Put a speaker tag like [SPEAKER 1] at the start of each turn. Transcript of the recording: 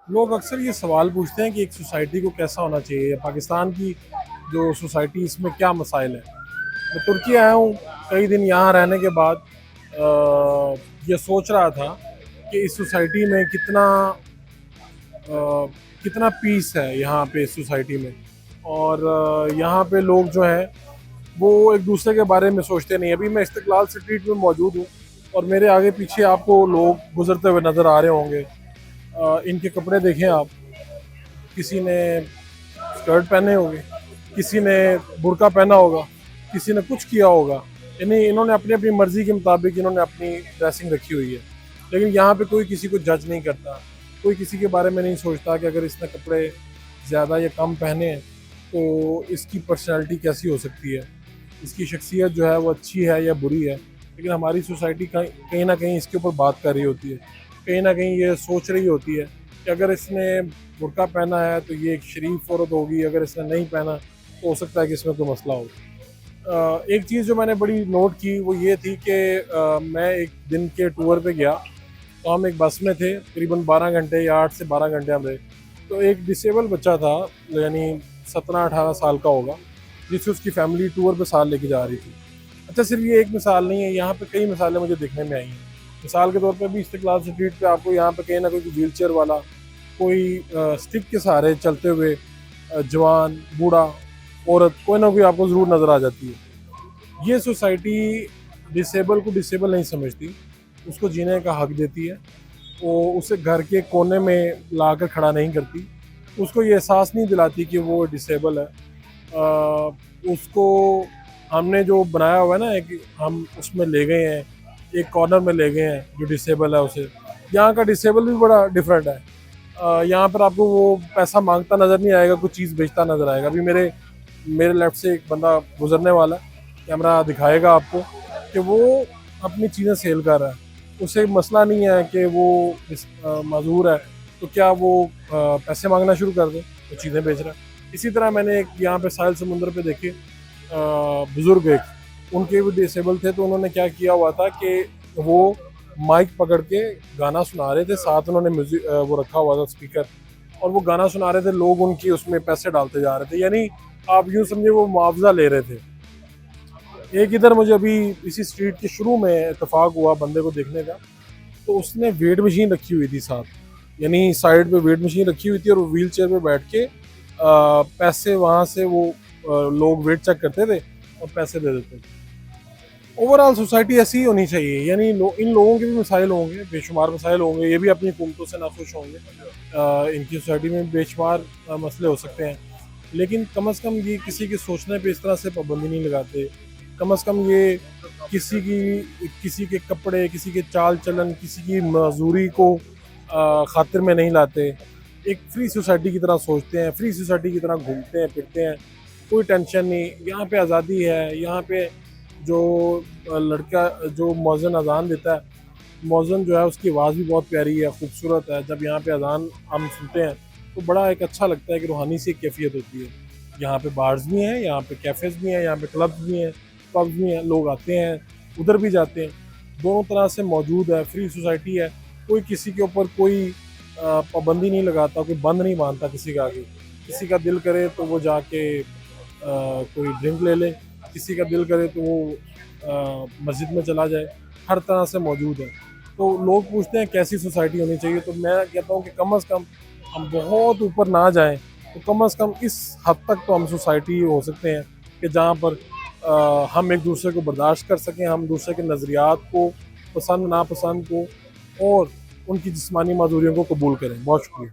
[SPEAKER 1] लोग अक्सर ये सवाल पूछते हैं कि एक सोसाइटी को कैसा होना चाहिए, पाकिस्तान की जो सोसाइटी इसमें क्या मसाइल है। मैं तुर्की आया हूँ, कई दिन यहाँ रहने के बाद ये सोच रहा था कि इस सोसाइटी में कितना पीस है यहाँ पे इस सोसाइटी में। और यहाँ पे लोग जो हैं वो एक दूसरे के बारे में सोचते नहीं। अभी मैं इस्तिकलाल स्ट्रीट में मौजूद हूँ और मेरे आगे पीछे आपको लोग गुजरते हुए नज़र आ रहे होंगे। इनके कपड़े देखें आप, किसी ने स्कर्ट पहने होंगे, किसी ने बुर्का पहना होगा, किसी ने कुछ किया होगा। यानी इन्होंने अपनी अपनी मर्ज़ी के मुताबिक इन्होंने अपनी ड्रेसिंग रखी हुई है। लेकिन यहाँ पे कोई किसी को जज नहीं करता, कोई किसी के बारे में नहीं सोचता कि अगर इसने कपड़े ज़्यादा या कम पहने हैं तो इसकी पर्सनैलिटी कैसी हो सकती है, इसकी शख्सियत जो है वो अच्छी है या बुरी है। लेकिन हमारी सोसाइटी कहीं ना कहीं इसके ऊपर बात कर रही होती है, कहीं ना कहीं ये सोच रही होती है कि अगर इसने बुर्का पहना है तो ये एक शरीफ औरत होगी, अगर इसने नहीं पहना तो हो सकता है कि इसमें कोई मसला हो। एक चीज़ जो मैंने बड़ी नोट की वो ये थी कि मैं एक दिन के टूर पे गया, तो हम एक बस में थे, करीबन 12 घंटे या 8 से 12 घंटे हम रहे। तो एक डिसेबल बच्चा था, यानी 17-18 साल का होगा, जिसे उसकी फैमिली टूर पे साथ लेके जा रही थी। अच्छा, सिर्फ ये एक मिसाल नहीं है, यहाँ पे कई मिसालें मुझे देखने में आई हैं। मिसाल के तौर पे भी इस्तिकलाल स्ट्रीट पे आपको यहाँ पे कहीं ना कोई व्हील चेयर वाला, कोई स्टिक के सहारे चलते हुए जवान, बूढ़ा, औरत, कोई ना कोई आपको ज़रूर नज़र आ जाती है। ये सोसाइटी डिसेबल को डिसेबल नहीं समझती, उसको जीने का हक देती है। वो उसे घर के कोने में ला कर खड़ा नहीं करती, उसको ये एहसास नहीं दिलाती कि वो डिसेबल है। उसको हमने जो बनाया हुआ है ना, एक हम उसमें ले गए हैं, एक कॉर्नर में ले गए हैं जो डिसेबल है उसे। यहाँ का डिसेबल भी बड़ा डिफरेंट है। यहाँ पर आपको वो पैसा मांगता नज़र नहीं आएगा, कुछ चीज़ बेचता नज़र आएगा। अभी मेरे मेरे लेफ्ट से एक बंदा गुजरने वाला है, कैमरा दिखाएगा आपको कि वो अपनी चीज़ें सेल कर रहा है। उसे मसला नहीं है कि वो मजदूर है तो क्या वो पैसे मांगना शुरू कर दे, वो चीज़ें बेच रहा है। इसी तरह मैंने एक यहाँ पे साहिल समुंदर पे देखे बुज़ुर्ग, एक उनके भी डिसेबल थे, तो उन्होंने क्या किया हुआ था कि वो माइक पकड़ के गाना सुना रहे थे, साथ उन्होंने म्यूजिक वो रखा हुआ था स्पीकर, और वो गाना सुना रहे थे, लोग उनकी उसमें पैसे डालते जा रहे थे। यानी आप यूँ समझे वो मुआवजा ले रहे थे। एक इधर मुझे अभी इसी स्ट्रीट के शुरू में इत्तेफाक हुआ बंदे को देखने का, तो उसने वेट मशीन रखी हुई थी साथ, यानी साइड पे वेट मशीन रखी हुई थी और वो व्हील चेयर पे बैठ के पैसे वहाँ से वो लोग वेट चेक करते थे और पैसे दे देते थे। ओवरऑल सोसाइटी ऐसी ही होनी चाहिए। यानी इन लोगों के भी मसाइल होंगे, बेशुमार मसाइल होंगे, ये भी अपनी हुकूमतों से नाखुश होंगे। इनकी सोसाइटी में बेशुमार मसले हो सकते हैं, लेकिन कम अज़ कम ये किसी के सोचने पे इस तरह से पाबंदी नहीं लगाते। कम अज़ कम ये किसी के कपड़े, किसी के चाल चलन, किसी की मजदूरी को खातिर में नहीं लाते। एक फ्री सोसाइटी की तरह सोचते हैं, फ्री सोसाइटी की तरह घूमते हैं फिरते हैं, कोई टेंशन नहीं। यहाँ पे आज़ादी है। यहाँ पे जो लड़का जो मौज़िन अज़ान देता है, मौज़िन जो है उसकी आवाज़ भी बहुत प्यारी है, खूबसूरत है। जब यहाँ पे अज़ान हम सुनते हैं तो बड़ा एक अच्छा लगता है कि रूहानी सी कैफियत होती है। यहाँ पे बार्स भी हैं, यहाँ पे कैफ़ेज़ भी हैं, यहाँ पे क्लब्स भी हैं, पब्स भी हैं, लोग आते हैं, उधर भी जाते हैं। दोनों तरह से मौजूद है, फ्री सोसाइटी है। कोई किसी के ऊपर कोई पाबंदी नहीं लगाता, कोई बंद नहीं मानता किसी का आगे। किसी का दिल करे तो वो जाके कोई ड्रिंक ले ले, किसी का दिल करे तो वो मस्जिद में चला जाए, हर तरह से मौजूद है। तो लोग पूछते हैं कैसी सोसाइटी होनी चाहिए, तो मैं कहता हूँ कि कम अज़ कम हम बहुत ऊपर ना जाएं, तो कम अज़ कम इस हद तक तो हम सोसाइटी हो सकते हैं कि जहाँ पर हम एक दूसरे को बर्दाश्त कर सकें, हम दूसरे के नज़रियात को, पसंद नापसंद को और उनकी जिस्मानी माजूरियों को कबूल करें। बहुत शुक्रिया।